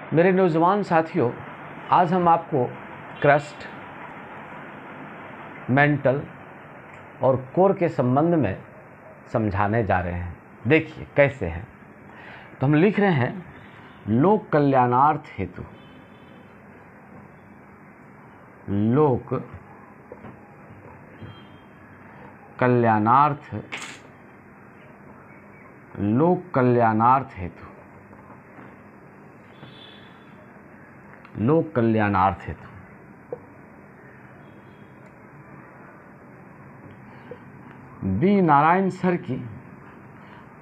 मेरे नौजवान साथियों, आज हम आपको क्रस्ट, मेंटल और कोर के संबंध में समझाने जा रहे हैं। देखिए कैसे हैं। तो हम लिख रहे हैं लोक कल्याणार्थ हेतु, लोक कल्याणार्थ, लोक कल्याणार्थ हेतु, लोक कल्याणार्थ हेतु बी नारायण सर की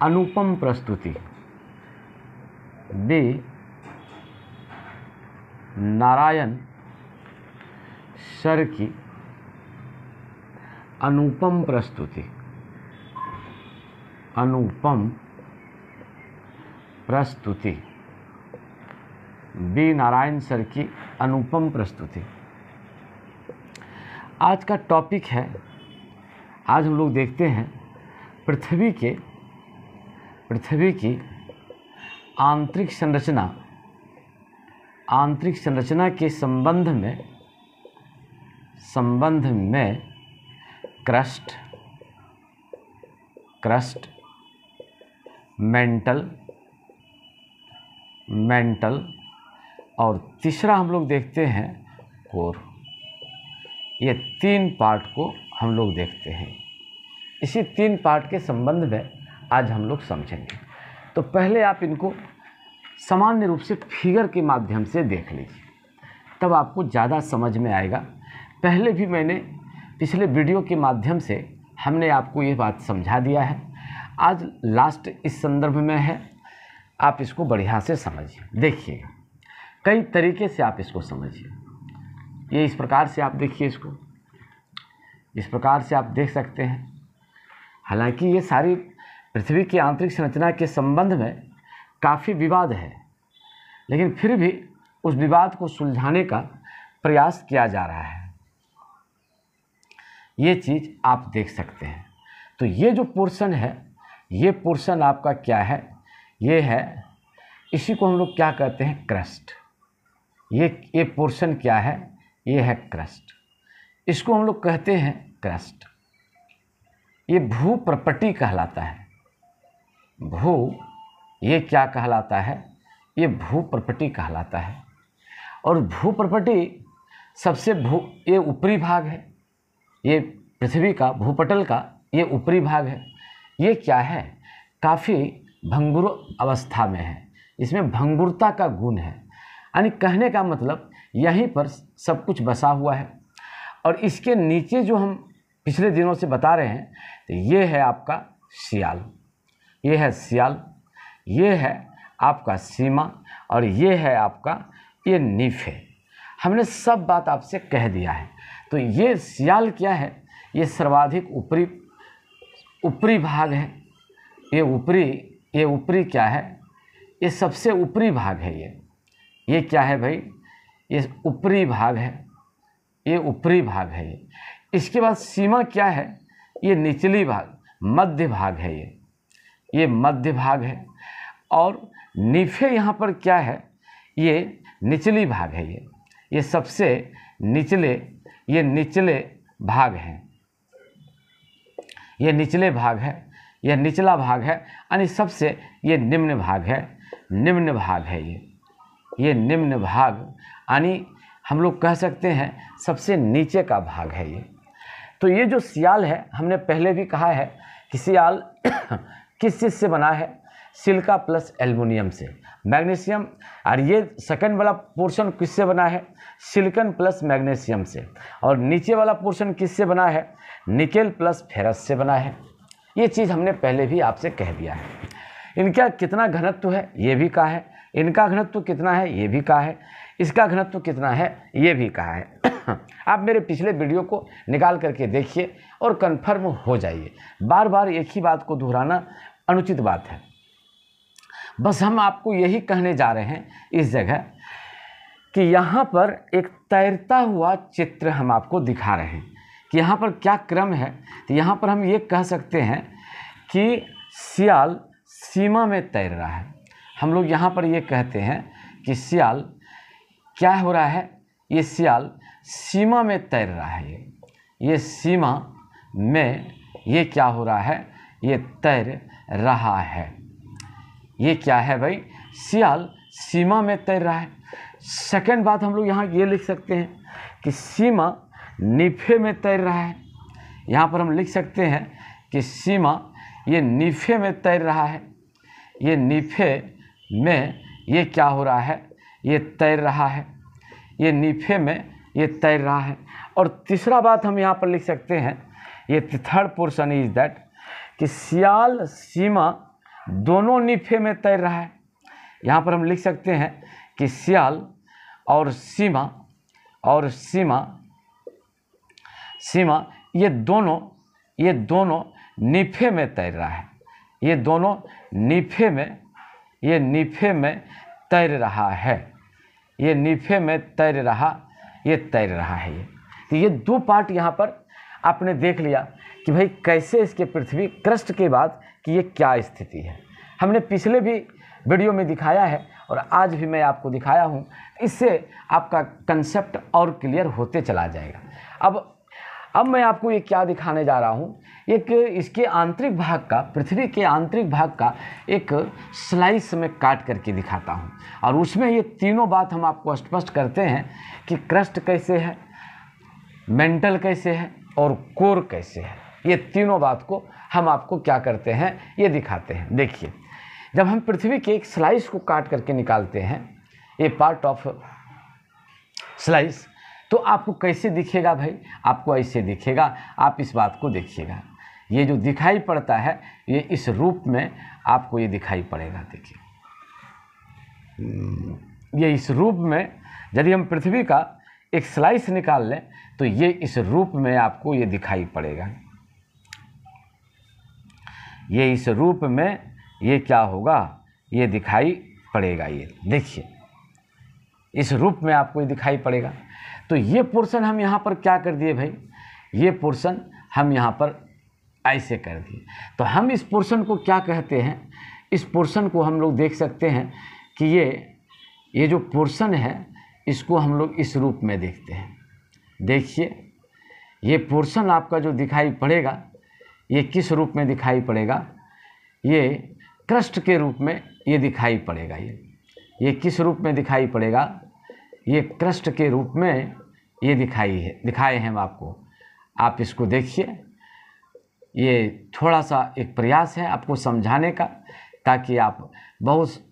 अनुपम प्रस्तुति, बी नारायण सर की अनुपम प्रस्तुति, अनुपम प्रस्तुति, बी नारायण सर की अनुपम प्रस्तुति। आज का टॉपिक है, आज हम लोग देखते हैं पृथ्वी की आंतरिक संरचना के संबंध में क्रस्ट, मेंटल और तीसरा हम लोग देखते हैं कोर। ये तीन पार्ट को हम लोग देखते हैं। इसी तीन पार्ट के संबंध में आज हम लोग समझेंगे। तो पहले आप इनको सामान्य रूप से फिगर के माध्यम से देख लीजिए, तब आपको ज़्यादा समझ में आएगा। पहले भी मैंने पिछले वीडियो के माध्यम से हमने आपको ये बात समझा दिया है। आज लास्ट इस संदर्भ में है, आप इसको बढ़िया से समझिए। देखिएगा कई तरीके से आप इसको समझिए। ये इस प्रकार से आप देखिए, इसको इस प्रकार से आप देख सकते हैं। हालांकि ये सारी पृथ्वी की आंतरिक संरचना के संबंध में काफ़ी विवाद है, लेकिन फिर भी उस विवाद को सुलझाने का प्रयास किया जा रहा है। ये चीज़ आप देख सकते हैं। तो ये जो पोर्शन है, ये पोर्शन आपका क्या है? ये है, इसी को हम लोग क्या कहते हैं? क्रस्ट। ये पोर्शन क्या है? ये है क्रस्ट। इसको हम लोग कहते हैं क्रस्ट। ये भू प्रपटी कहलाता है। ये क्या कहलाता है? ये भू प्रपटी कहलाता है। और भू प्रपटी सबसे ये ऊपरी भाग है। ये पृथ्वी का भूपटल का ये ऊपरी भाग है। ये क्या है? काफ़ी भंगुर अवस्था में है। इसमें भंगुरता का गुण है। यानी कहने का मतलब यहीं पर सब कुछ बसा हुआ है। और इसके नीचे जो हम पिछले दिनों से बता रहे हैं, तो ये है आपका सियाल, ये है सियाल, ये है आपका सीमा, और ये है आपका ये नीफ है। हमने सब बात आपसे कह दिया है। तो ये सियाल क्या है? ये सर्वाधिक ऊपरी भाग है। ये ऊपरी क्या है? ये सबसे ऊपरी भाग है। ये क्या है भाई? ये ऊपरी भाग है। ये ऊपरी भाग है। इसके बाद सीमा क्या है? ये निचली भाग, मध्य भाग है। ये मध्य भाग है। और नीफे यहाँ पर क्या है? ये निचली भाग है। ये सबसे निचले, ये निचले भाग हैं। ये निचले भाग है, यह निचला भाग है। यानी सबसे ये निम्न भाग है, निम्न भाग है। ये निम्न भाग, यानी हम लोग कह सकते हैं सबसे नीचे का भाग है ये। तो ये जो सियाल है, हमने पहले भी कहा है कि सियाल किस चीज़ से बना है? सिलिका प्लस एल्युमिनियम से, मैग्नीशियम। और ये सेकंड वाला पोर्शन किससे बना है? सिलिकॉन प्लस मैग्नीशियम से। और नीचे वाला पोर्शन किससे बना है? निकेल प्लस फेरस से बना है। ये चीज़ हमने पहले भी आपसे कह दिया है। इनका कितना घनत्व है? ये भी कहा है। इनका घनत्व कितना है? ये भी कहा है। इसका घनत्व कितना है? ये भी कहा है। आप मेरे पिछले वीडियो को निकाल करके देखिए और कंफर्म हो जाइए। बार बार एक ही बात को दोहराना अनुचित बात है। बस हम आपको यही कहने जा रहे हैं इस जगह कि यहाँ पर एक तैरता हुआ चित्र हम आपको दिखा रहे हैं कि यहाँ पर क्या क्रम है। तो यहाँ पर हम ये कह सकते हैं कि सियाल सीमा में तैर रहा है। हम लोग यहाँ पर ये कहते हैं कि सियाल क्या हो रहा है, ये सियाल सीमा में तैर रहा है। ये सीमा में ये क्या हो रहा है, ये तैर रहा है। ये क्या है भाई, सियाल सीमा में तैर रहा है। सेकंड बात हम लोग यहाँ ये लिख सकते हैं कि सीमा नीफे में तैर रहा है। यहाँ पर हम लिख सकते हैं कि सीमा ये नीफे में तैर रहा है। ये नीफे में ये क्या हो रहा है, ये तैर रहा है। ये नीफे में ये तैर रहा है। और तीसरा बात हम यहाँ पर लिख सकते हैं, ये थर्ड पोर्शन इज दैट कि सियाल सीमा दोनों नीफे में तैर रहा है। यहाँ पर हम लिख सकते हैं कि सियाल और सीमा ये दोनों नीफे में तैर रहा है। ये दोनों नीफे में तैर रहा है। ये नीफे में तैर रहा है। तो ये दो पार्ट यहाँ पर आपने देख लिया कि भाई कैसे इसके पृथ्वी क्रस्ट के बाद कि ये क्या स्थिति है। हमने पिछले भी वीडियो में दिखाया है और आज भी मैं आपको दिखाया हूँ। इससे आपका कंसेप्ट और क्लियर होते चला जाएगा। अब मैं आपको ये क्या दिखाने जा रहा हूँ, एक इसके आंतरिक भाग का, पृथ्वी के आंतरिक भाग का एक स्लाइस में काट करके दिखाता हूँ। और उसमें ये तीनों बात हम आपको स्पष्ट करते हैं कि क्रस्ट कैसे है, मेंटल कैसे है और कोर कैसे है। ये तीनों बात को हम आपको क्या करते हैं, ये दिखाते हैं। देखिए, जब हम पृथ्वी के एक स्लाइस को काट करके निकालते हैं, ये पार्ट ऑफ स्लाइस, तो आपको कैसे दिखेगा भाई, आपको ऐसे दिखेगा। आप इस बात को देखिएगा, ये जो दिखाई पड़ता है ये इस रूप में आपको ये दिखाई पड़ेगा। देखिए, ये इस रूप में यदि हम पृथ्वी का एक स्लाइस निकाल लें तो ये इस रूप में आपको ये दिखाई पड़ेगा। ये इस रूप में ये क्या होगा, ये दिखाई पड़ेगा। ये देखिए, इस रूप में आपको ये दिखाई पड़ेगा। तो ये पोर्शन हम यहाँ पर क्या कर दिए भाई, ये पोर्शन हम यहाँ पर ऐसे कर दिए। तो हम इस पोर्शन को क्या कहते हैं, इस पोर्शन को हम लोग देख सकते हैं कि ये जो पोर्शन है इसको हम लोग इस रूप में देखते हैं। देखिए, ये पोर्शन आपका जो दिखाई पड़ेगा ये किस रूप में दिखाई पड़ेगा, ये क्रस्ट के रूप में ये दिखाई पड़ेगा। ये किस रूप में दिखाई पड़ेगा, ये क्रस्ट के रूप में ये दिखाए हैं हम आपको। आप इसको देखिए, ये थोड़ा सा एक प्रयास है आपको समझाने का, ताकि आप बहुत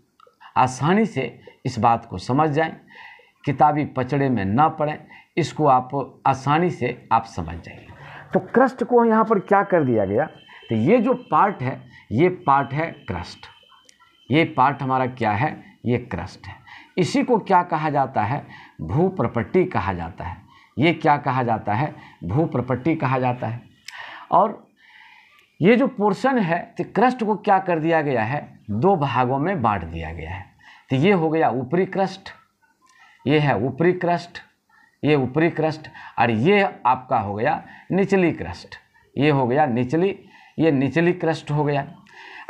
आसानी से इस बात को समझ जाएं, किताबी पचड़े में ना पड़ें, इसको आप आसानी से आप समझ जाएंगे। तो क्रस्ट को यहाँ पर क्या कर दिया गया, तो ये जो पार्ट है ये पार्ट है क्रस्ट। ये पार्ट हमारा क्या है, ये क्रस्ट है। इसी को क्या कहा जाता है, भूप्रपट्टी कहा जाता है। ये क्या कहा जाता है, भूप्रपट्टी कहा जाता है। और ये जो पोर्शन है तो क्रस्ट को क्या कर दिया गया है, दो भागों में बांट दिया गया है। तो ये हो गया ऊपरी क्रस्ट, ये है ऊपरी क्रस्ट, ये ऊपरी क्रस्ट, और ये आपका हो गया निचली क्रस्ट। ये हो गया ये निचली क्रस्ट हो गया।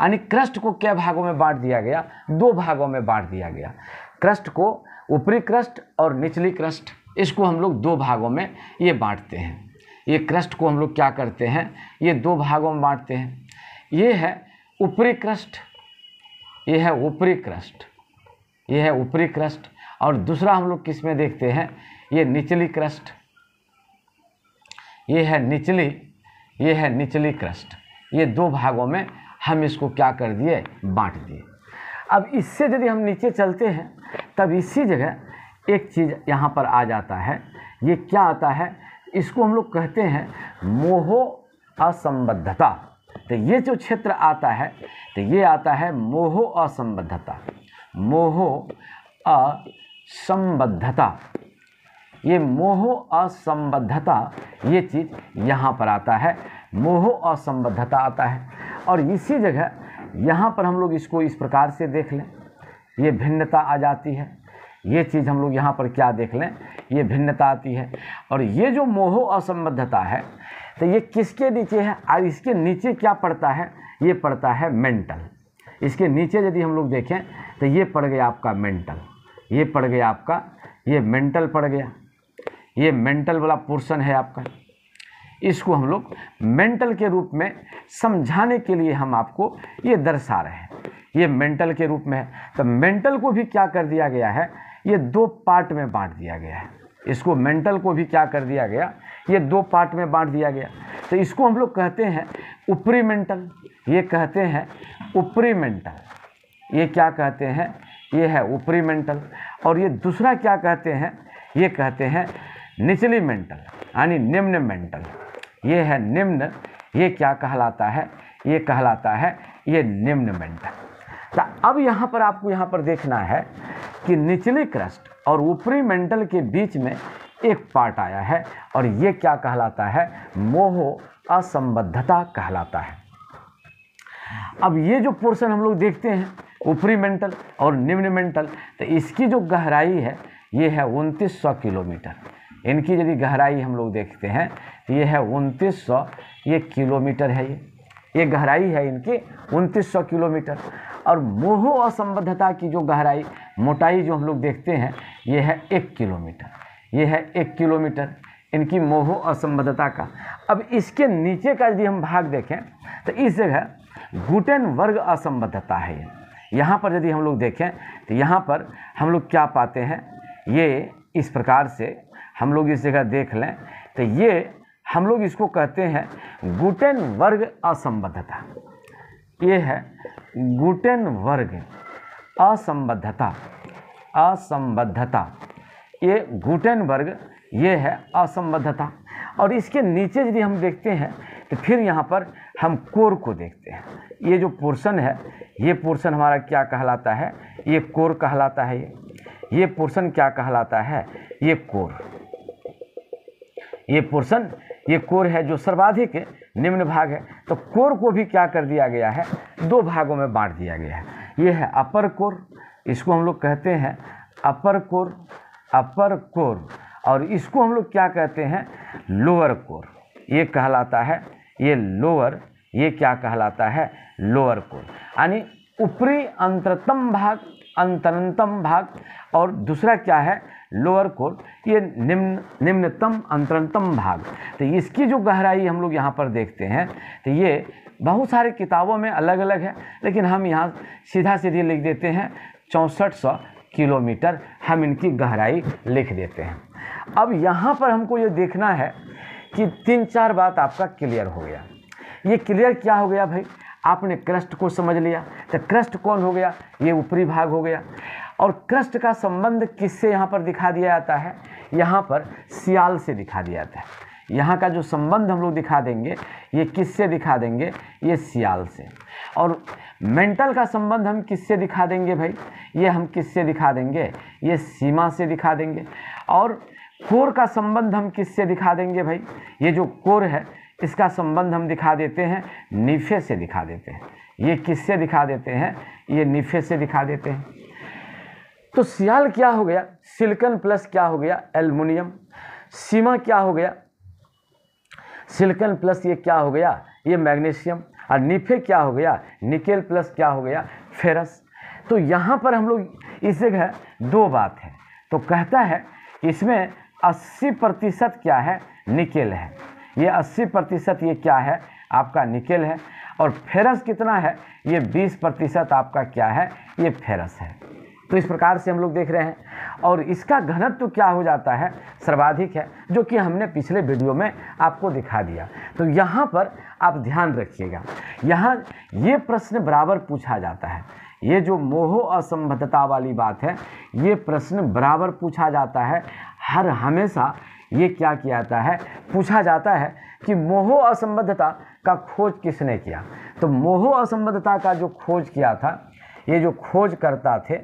यानी क्रस्ट को क्या भागों में बांट दिया गया, दो भागों में बांट दिया गया। क्रस्ट को ऊपरी क्रस्ट और निचली क्रस्ट, इसको हम लोग दो भागों में ये बांटते हैं। ये क्रस्ट को हम लोग क्या करते हैं, ये दो भागों में बांटते हैं। ये है ऊपरी क्रस्ट, ये है ऊपरी क्रस्ट, ये है ऊपरी क्रस्ट। और दूसरा हम लोग किस में देखते हैं, ये निचली क्रस्ट, ये है निचली क्रस्ट। ये दो भागों में हम इसको क्या कर दिए, बांट दिए। अब इससे यदि हम नीचे चलते हैं तब इसी जगह एक चीज़ यहाँ पर आ जाता है। ये क्या आता है, इसको हम लोग कहते हैं मोह असंबद्धता। तो ये जो क्षेत्र आता है तो ये आता है मोह असंबद्धता, मोह असंबद्धता। ये मोह असंबद्धता, ये चीज़ यहाँ पर आता है, मोह असंबद्धता आता है। और इसी जगह यहाँ पर हम लोग इसको इस प्रकार से देख लें, ये भिन्नता आ जाती है। ये चीज़ हम लोग यहाँ पर क्या देख लें, ये भिन्नता आती है। और ये जो मोह असंबद्धता है तो ये किसके नीचे है, और इसके नीचे क्या पड़ता है, ये पड़ता है मेंटल। इसके नीचे यदि हम लोग देखें तो ये पड़ गया आपका मेंटल, ये पड़ गया आपका, ये मेंटल पड़ गया, ये मेंटल वाला पोर्शन है आपका। इसको हम लोग मेंटल के रूप में समझाने के लिए हम आपको ये दर्शा रहे हैं, ये मेंटल के रूप में है। तो मेंटल को भी क्या कर दिया गया है, ये 2 पार्ट में बांट दिया गया है। इसको मेंटल को भी क्या कर दिया गया, ये 2 पार्ट में बांट दिया गया। तो इसको हम लोग कहते हैं ऊपरी मेंटल, ये कहते हैं ऊपरी मेंटल। ये क्या कहते हैं, ये है ऊपरी मेंटल। और ये दूसरा क्या कहते हैं, ये कहते हैं निचली मेंटल यानी निम्न मेंटल। ये है निम्न, ये क्या कहलाता है, ये कहलाता है ये निम्न मेंटल। तो अब यहाँ पर आपको यहाँ पर देखना है कि निचली क्रस्ट और ऊपरी मेंटल के बीच में एक पार्ट आया है और ये क्या कहलाता है, मोह असंबद्धता कहलाता है। अब ये जो पोर्शन हम लोग देखते हैं ऊपरी मेंटल और निम्न मेंटल, तो इसकी जो गहराई है ये है 2900 किलोमीटर। इनकी यदि गहराई हम लोग देखते हैं तो ये है 2900 ये किलोमीटर है, ये गहराई है इनकी 2900 किलोमीटर। और मोह असंबद्धता की जो गहराई मोटाई जो हम लोग देखते हैं ये है 1 किलोमीटर, ये है 1 किलोमीटर इनकी मोह असंबद्धता का। अब इसके नीचे का यदि हम भाग देखें तो इस जगह गुटेनबर्ग असंबद्धता है। यहाँ पर यदि हम लोग देखें तो यहाँ पर हम लोग क्या पाते हैं, ये इस प्रकार से हम लोग इस जगह देख लें तो ये हम लोग इसको कहते हैं गुटेनबर्ग असंबद्धता। ये है गुटेनबर्ग असंबद्धता, असंबद्धता, ये गुटेनबर्ग ये है असंबद्धता। और इसके नीचे यदि हम देखते हैं तो फिर यहाँ पर हम कोर को देखते हैं। ये जो पोर्शन है ये पोर्शन हमारा क्या कहलाता है, ये कोर कहलाता है। ये पोर्शन क्या कहलाता है, ये कोर। ये पोर्शन ये कोर है जो सर्वाधिक निम्न भाग है। तो कोर को भी क्या कर दिया गया है, 2 भागों में बांट दिया गया है। ये है अपर कोर, इसको हम लोग कहते हैं अपर कोर, अपर कोर। और इसको हम लोग क्या कहते हैं, लोअर कोर। ये कहलाता है ये लोअर, ये क्या कहलाता है, लोअर कोर। यानी ऊपरी अंतरतम भाग, अंतरतम भाग, और दूसरा क्या है लोअर कोर, ये निम्नतम अंतरतम भाग। तो इसकी जो गहराई हम लोग यहाँ पर देखते हैं तो ये बहुत सारे किताबों में अलग अलग है, लेकिन हम यहाँ सीधा सीधे लिख देते हैं 6400 किलोमीटर हम इनकी गहराई लिख देते हैं। अब यहाँ पर हमको ये देखना है कि 3-4 बात आपका क्लियर हो गया। ये क्लियर क्या हो गया भाई, आपने क्रस्ट को समझ लिया। तो क्रस्ट कौन हो गया, ये ऊपरी भाग हो गया। और क्रस्ट का संबंध किससे यहाँ पर दिखा दिया जाता है, यहाँ पर सियाल से दिखा दिया जाता है। यहाँ का जो संबंध हम लोग दिखा देंगे ये किससे दिखा देंगे, ये सियाल से। और मेंटल का संबंध हम किससे दिखा देंगे भाई, ये हम किससे दिखा देंगे, ये सीमा से दिखा देंगे। और कोर का संबंध हम किससे दिखा देंगे भाई, ये जो कोर है इसका संबंध हम दिखा देते हैं निफे से दिखा देते हैं। ये किससे दिखा देते हैं, ये निफे से दिखा देते हैं। तो सियाल क्या हो गया, सिलिकॉन प्लस क्या हो गया, एल्युमिनियम। सीमा क्या हो गया, सिलिकॉन प्लस ये क्या हो गया, ये मैग्नीशियम। और निफे क्या हो गया, निकेल प्लस क्या हो गया, फेरस। तो यहाँ पर हम लोग इस जगह 2 बात है। तो कहता है इसमें 80% क्या है, निकेल है। ये 80% ये क्या है, आपका निकेल है। और फेरस कितना है, ये 20% आपका क्या है, ये फेरस है। तो इस प्रकार से हम लोग देख रहे हैं। और इसका घनत्व तो क्या हो जाता है, सर्वाधिक है, जो कि हमने पिछले वीडियो में आपको दिखा दिया। तो यहाँ पर आप ध्यान रखिएगा, यहाँ ये प्रश्न बराबर पूछा जाता है। ये जो मोह असंबद्धता वाली बात है, ये प्रश्न बराबर पूछा जाता है। हर हमेशा ये क्या किया जाता है, पूछा जाता है कि मोह असंबद्धता का खोज किसने किया। तो मोह असंबद्धता का जो खोज किया था, ये जो खोज करता थे,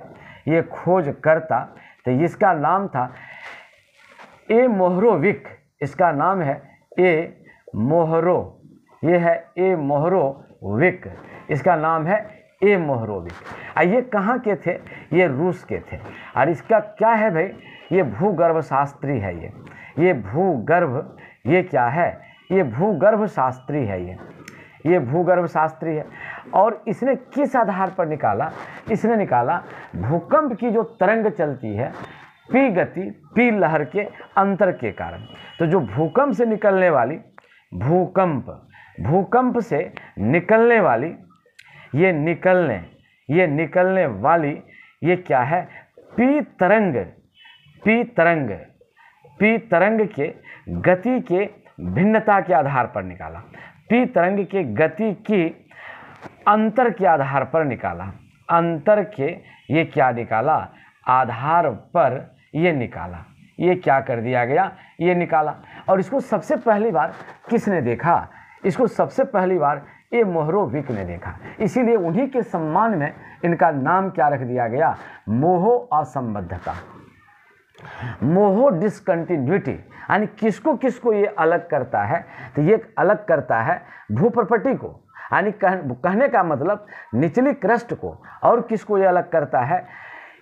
ये खोज करता, तो इसका नाम था ए मोहरोविक। इसका नाम है ए मोहरो, ये है ए मोहरोविक, इसका नाम है ए मोहरोविक। ये कहाँ के थे, ये रूस के थे। और इसका क्या है भाई, ये भूगर्भ शास्त्री है। ये भूगर्भ, ये क्या है, ये भूगर्भ शास्त्री है। ये भूगर्भ शास्त्री है। और इसने किस आधार पर निकाला? इसने निकाला भूकंप की जो तरंग चलती है पी गति पी लहर के अंतर के कारण। तो जो भूकंप से निकलने वाली भूकंप से निकलने वाली ये निकलने वाली ये क्या है? पी तरंग के गति के भिन्नता के आधार पर निकाला। पी तरंग के गति की अंतर के आधार पर निकाला। अंतर के ये क्या निकाला? आधार पर ये निकाला। ये क्या कर दिया गया? ये निकाला। और इसको सबसे पहली बार किसने देखा? इसको सबसे पहली बार ये मोहरोविक ने देखा। इसीलिए उन्हीं के सम्मान में इनका नाम क्या रख दिया गया? मोहो असंबद्धता, मोहो डिसकंटिन्यूटी। यानी किसको किसको ये अलग करता है? तो ये अलग करता है भूप्रपटी को, यानी कहने का मतलब निचली क्रस्ट को। और किसको ये अलग करता है?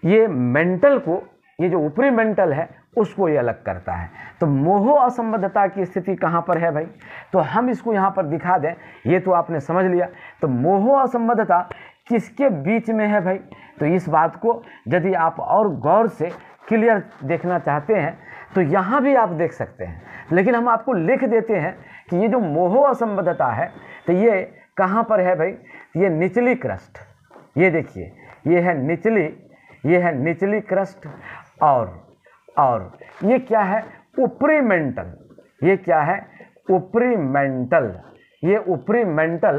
ये मेंटल को, ये जो ऊपरी मेंटल है उसको ये अलग करता है। तो मोहो असंबद्धता की स्थिति कहाँ पर है भाई? तो हम इसको यहाँ पर दिखा दें। ये तो आपने समझ लिया। तो मोहो असंबद्धता किसके बीच में है भाई? तो इस बात को यदि आप और गौर से क्लियर देखना चाहते हैं तो यहाँ भी आप देख सकते हैं, लेकिन हम आपको लिख देते हैं कि ये जो मोहो असंबद्धता है तो ये कहाँ पर है भाई? ये निचली क्रस्ट, ये देखिए ये है निचली क्रस्ट। और ये क्या है? ऊपरी मेंटल। ये क्या है? ऊपरी मेंटल। ये ऊपरी मेंटल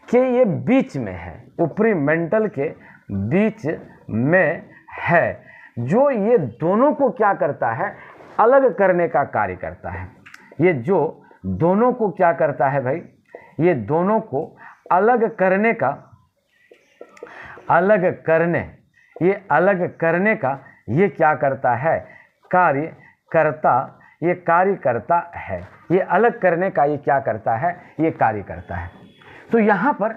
के ये बीच में है, ऊपरी मेंटल के बीच में है, जो ये दोनों को क्या करता है? अलग करने का कार्य करता है। ये जो दोनों को क्या करता है भाई? ये दोनों को अलग करने का ये क्या करता है? कार्य करता है। ये अलग करने का ये क्या करता है? ये कार्य करता है। तो यहाँ पर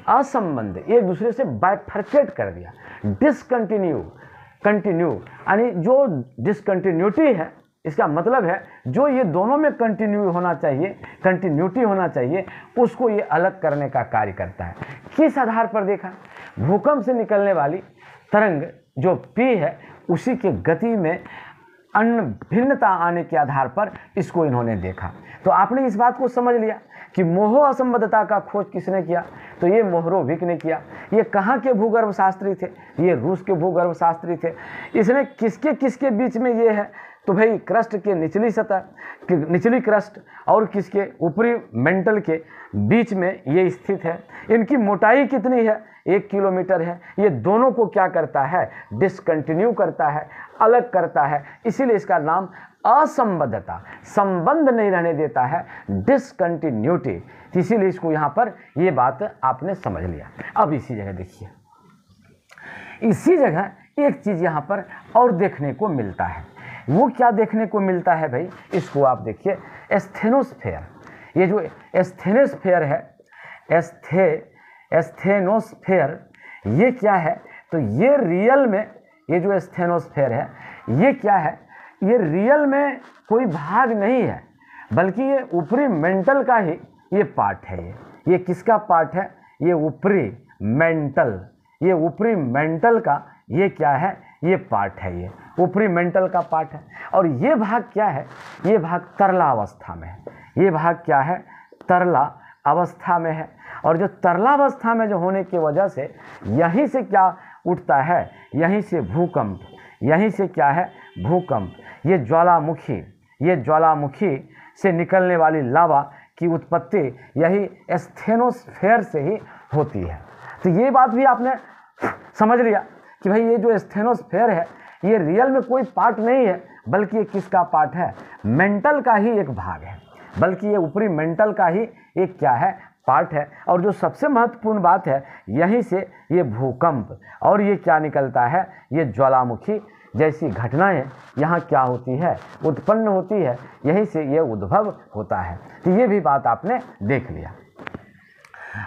असंबंध एक दूसरे से बाइफर्केट कर दिया। कंटिन्यू यानी जो डिसकंटिन्यूटी है, इसका मतलब है जो ये दोनों में कंटिन्यूटी होना चाहिए उसको ये अलग करने का कार्य करता है। किस आधार पर देखा? भूकंप से निकलने वाली तरंग जो पी है उसी के गति में अन्य भिन्नता आने के आधार पर इसको इन्होंने देखा। तो आपने इस बात को समझ लिया कि मोहो असंबद्धता का खोज किसने किया? तो ये मोहरोविक ने किया। ये कहाँ के भूगर्भ शास्त्री थे? ये रूस के भूगर्भ शास्त्री थे। इसने किसके बीच में ये है? तो भाई क्रस्ट के निचली क्रस्ट और किसके? ऊपरी मेंटल के बीच में ये स्थित है। इनकी मोटाई कितनी है? 1 किलोमीटर है। ये दोनों को क्या करता है? डिसकंटिन्यू करता है, अलग करता है। इसीलिए इसका नाम असंबद्धता, संबंध नहीं रहने देता है, डिसकंटिन्यूटी। इसीलिए इसको यहाँ पर ये बात आपने समझ लिया। अब इसी जगह देखिए, इसी जगह एक चीज़ यहाँ पर और देखने को मिलता है। वो क्या देखने को मिलता है भाई? इसको आप देखिए, एस्थेनोस्फेयर। ये जो एस्थेनोस्फेयर है, एस्थेनोस्फेयर ये क्या है? तो ये रियल में ये जो एस्थेनोस्फेयर है ये क्या है? ये रियल में कोई भाग नहीं है, बल्कि ये ऊपरी मेंटल का ही ये पार्ट है। ये किसका पार्ट है? ये ऊपरी मेंटल। ये ऊपरी मेंटल का ये क्या है? ये पार्ट है। ये ऊपरी मेंटल का पार्ट है। और ये भाग क्या है? ये भाग तरला अवस्था में है। ये भाग क्या है? तरला अवस्था में है। और जो तरला अवस्था में जो होने की वजह से यहीं से क्या उठता है? यहीं से भूकंप। यहीं से क्या है? भूकंप। ये ज्वालामुखी से निकलने वाली लावा की उत्पत्ति यही एस्थेनोस्फेयर से ही होती है। तो ये बात भी आपने समझ लिया कि भाई ये जो एस्थेनोस्फेयर है ये रियल में कोई पार्ट नहीं है, बल्कि ये किसका पार्ट है? मेंटल का ही एक भाग है, बल्कि ये ऊपरी मेंटल का ही एक क्या है? पार्ट है। और जो सबसे महत्वपूर्ण बात है, यहीं से ये भूकंप और ये क्या निकलता है? ये ज्वालामुखी जैसी घटनाएं यहाँ क्या होती है? उत्पन्न होती है। यहीं से ये उद्भव होता है। तो ये भी बात आपने देख लिया।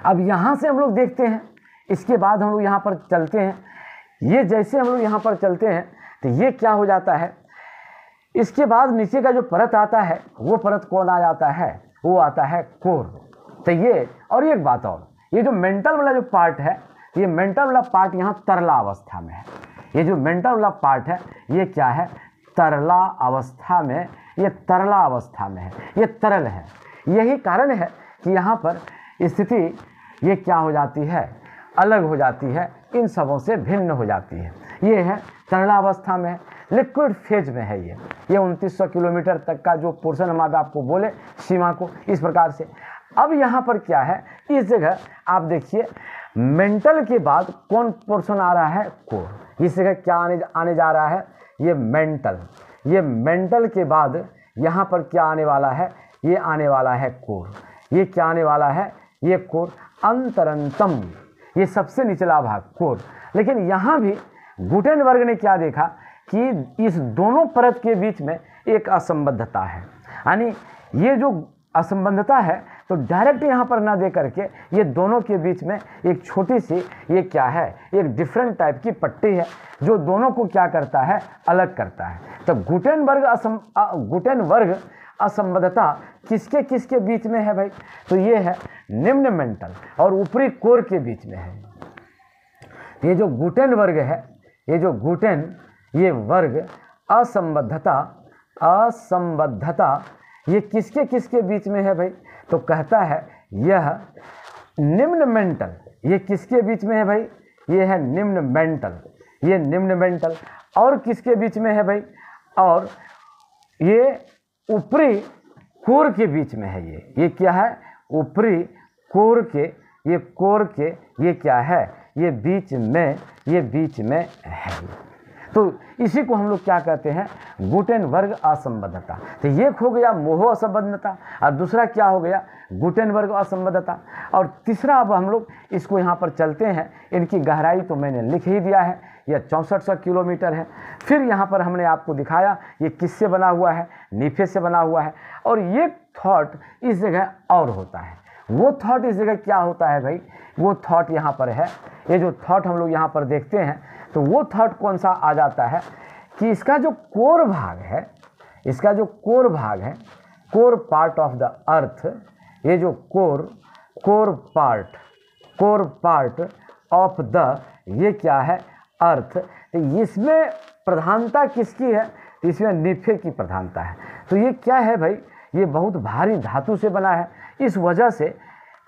अब यहाँ से हम लोग देखते हैं, इसके बाद हम लोग यहाँ पर चलते हैं। ये जैसे हम लोग यहाँ पर चलते हैं तो ये क्या हो जाता है? इसके बाद नीचे का जो परत आता है वो परत कौन आ जाता है? वो आता है कोर। तो ये और एक बात और, ये जो मेंटल वाला जो पार्ट है, ये मेंटल वाला पार्ट यहाँ तरला अवस्था में है। ये जो मेंटल वाला पार्ट है ये क्या है, तरला अवस्था में, ये तरला अवस्था में है, ये तरल है। यही कारण है कि यहाँ पर स्थिति ये क्या हो जाती है, अलग हो जाती है, इन सबों से भिन्न हो जाती है। ये है तरला अवस्था में है, लिक्विड फेज में है ये 2900 किलोमीटर तक का जो पोर्शन हम आपको बोले सीमा को, इस प्रकार से। अब यहाँ पर क्या है, इस जगह आप देखिए मेंटल के बाद कौन पोर्शन आ रहा है, कोर। इस जगह क्या आने जा रहा है, ये मेंटल। ये मेंटल के बाद यहाँ पर क्या आने वाला है, ये आने वाला है कोर। ये क्या आने वाला है, ये कोर। अंतरंतम, ये सबसे निचला भाग कोर। लेकिन यहाँ भी गुटेनबर्ग ने क्या देखा कि इस दोनों परत के बीच में एक असंबद्धता है, यानी ये जो असंबद्धता है तो डायरेक्ट यहाँ पर ना दे करके ये दोनों के बीच में एक छोटी सी ये क्या है, एक डिफरेंट टाइप की पट्टी है जो दोनों को क्या करता है, अलग करता है। तो गुटेनबर्ग असंबद्धता किसके किसके बीच में है भाई, तो ये है निम्न मेंटल और ऊपरी कोर के बीच में है। ये जो गुटेनबर्ग है, ये जो ये वर्ग असंबद्धता ये किसके किसके बीच में है भाई, तो कहता है यह निम्न मेंटल। ये किसके बीच में है भाई, ये है निम्न मेंटल। ये निम्न मेंटल और किसके बीच में है भाई, और ये ऊपरी कोर के बीच में है। ये क्या है, ऊपरी कोर के, ये कोर के ये क्या है, ये बीच में है। तो इसी को हम लोग क्या कहते हैं, गुटेनबर्ग असंबद्धता। तो ये हो गया मोहो असंबद्धता, और दूसरा क्या हो गया, गुटेनबर्ग असंबद्धता। और तीसरा अब हम लोग इसको यहाँ पर चलते हैं। इनकी गहराई तो मैंने लिख ही दिया है, यह 6400 किलोमीटर है। फिर यहाँ पर हमने आपको दिखाया ये किससे बना हुआ है, नीफे से बना हुआ है। और ये थॉट इस जगह और होता है, वो थॉट इस जगह क्या होता है भाई, वो थॉट यहाँ पर है। ये जो थॉट हम लोग यहाँ पर देखते हैं तो वो थॉट कौन सा आ जाता है कि इसका जो कोर भाग है, इसका जो कोर भाग है, core part of the earth, ये जो कोर पार्ट ऑफ द ये क्या है, अर्थ। इसमें प्रधानता किसकी है, इसमें नीफे की प्रधानता है। तो ये क्या है भाई, ये बहुत भारी धातु से बना है। इस वजह से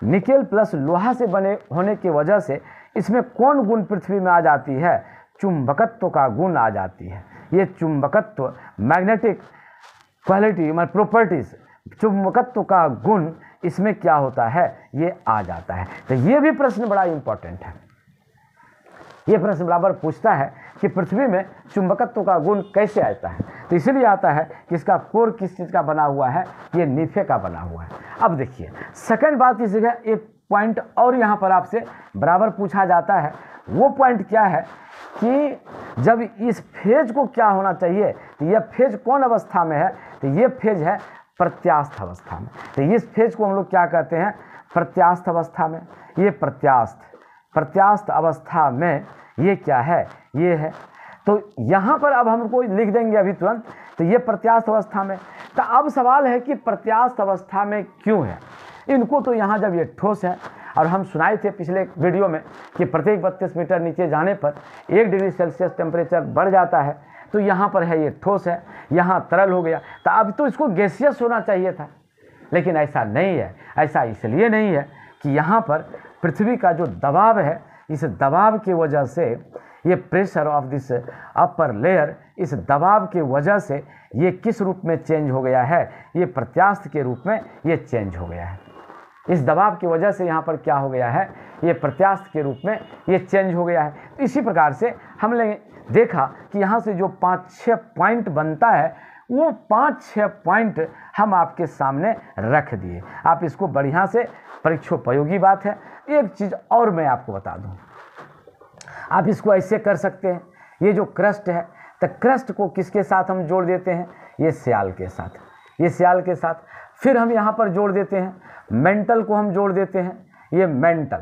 निकेल प्लस लोहा से बने होने की वजह से इसमें कौन गुण पृथ्वी में आ जाती है, चुंबकत्व का गुण आ जाती है। ये चुंबकत्व, मैग्नेटिक क्वालिटी मतलब प्रॉपर्टीज, चुंबकत्व का गुण इसमें क्या होता है, ये आ जाता है। तो ये भी प्रश्न बड़ा इंपॉर्टेंट है। ये प्रश्न बराबर पूछता है कि पृथ्वी में चुंबकत्व का गुण कैसे आता है। तो इसीलिए आता है कि इसका कोर किस चीज़ का बना हुआ है, ये नीफे का बना हुआ है। अब देखिए सेकंड बात, इस जगह एक पॉइंट और यहाँ पर आपसे बराबर पूछा जाता है। वो पॉइंट क्या है कि जब इस फेज को क्या होना चाहिए, तो यह फेज कौन अवस्था में है, तो ये फेज है प्रत्यास्थ अवस्था में। तो इस फेज को हम लोग क्या कहते हैं, प्रत्यास्थ अवस्था में। ये प्रत्यास्थ अवस्था में ये क्या है, ये है। तो यहाँ पर अब हमको लिख देंगे अभी तुरंत, तो ये प्रत्यास्थ अवस्था में। तो अब सवाल है कि प्रत्यास्थ अवस्था में क्यों है इनको, तो यहाँ जब ये ठोस है, और हम सुनाए थे पिछले वीडियो में कि प्रत्येक 32 मीटर नीचे जाने पर 1 डिग्री सेल्सियस टेम्परेचर बढ़ जाता है। तो यहाँ पर है ये ठोस है, यहाँ तरल हो गया। तो अब तो इसको गैसियस होना चाहिए था, लेकिन ऐसा नहीं है। ऐसा इसलिए नहीं है कि यहाँ पर पृथ्वी का जो दबाव है, इस दबाव की वजह से ये pressure of this upper layer, इस दबाव की वजह से ये किस रूप में चेंज हो गया है, ये प्रत्यास्थ के रूप में ये चेंज हो गया है। इस दबाव की वजह से यहाँ पर क्या हो गया है, ये प्रत्यास्थ के रूप में ये चेंज हो गया है। तो इसी प्रकार से हमने देखा कि यहाँ से जो 5-6 पॉइंट बनता है, वो 5-6 पॉइंट हम आपके सामने रख दिए। आप इसको बढ़िया से, परीक्षोपयोगी बात है। एक चीज़ और मैं आपको बता दूँ, आप इसको ऐसे कर सकते हैं। ये जो क्रस्ट है, तो क्रस्ट को किसके साथ हम जोड़ देते हैं, ये सियाल के साथ, ये सियाल के साथ। फिर हम यहाँ पर जोड़ देते हैं मेंटल को, हम जोड़ देते हैं ये मेंटल,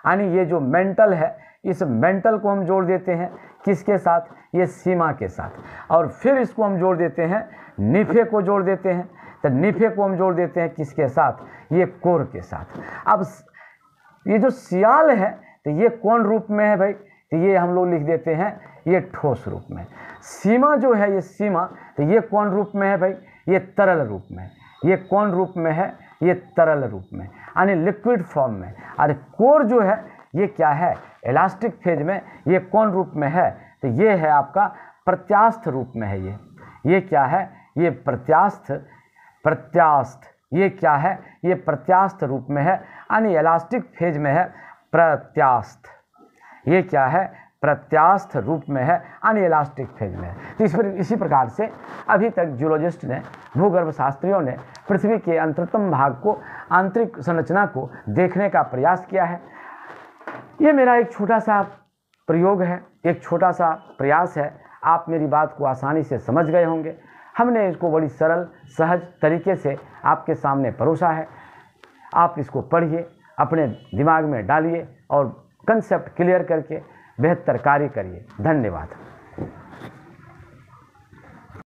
यानी ये जो मेंटल है, इस मेंटल को हम जोड़ देते हैं किसके साथ, ये सीमा के साथ। और फिर इसको हम जोड़ देते हैं नीफे को जोड़ देते हैं। तो निफे को हम जोड़ देते हैं किसके साथ, ये कोर के साथ। अब ये जो सियाल है तो ये कौन रूप में है भाई, तो ये हम लोग लिख देते हैं ये ठोस रूप में। सीमा जो है ये सीमा, तो ये कौन रूप में है भाई, ये तरल रूप में। ये कौन रूप में है, ये तरल रूप में, यानी लिक्विड फॉर्म में। और कोर जो है ये क्या है, इलास्टिक फेज में। ये कौन रूप में है, तो ये है आपका प्रत्यास्थ रूप में है। ये क्या है, ये प्रत्यास्थ, ये क्या है, ये प्रत्यास्थ रूप में है, यानी इलास्टिक फेज में है प्रत्यास्थ। ये क्या है, प्रत्यास्थ रूप में है, यानी इलास्टिक फेज में है। तो इसी प्रकार से अभी तक जियोलॉजिस्ट ने, भूगर्भ शास्त्रियों ने पृथ्वी के अंतरतम भाग को, आंतरिक संरचना को देखने का प्रयास किया है। ये मेरा एक छोटा सा प्रयोग है, एक छोटा सा प्रयास है। आप मेरी बात को आसानी से समझ गए होंगे। हमने इसको बड़ी सरल सहज तरीके से आपके सामने परोसा है। आप इसको पढ़िए, अपने दिमाग में डालिए और कंसेप्ट क्लियर करके बेहतर कार्य करिए। धन्यवाद।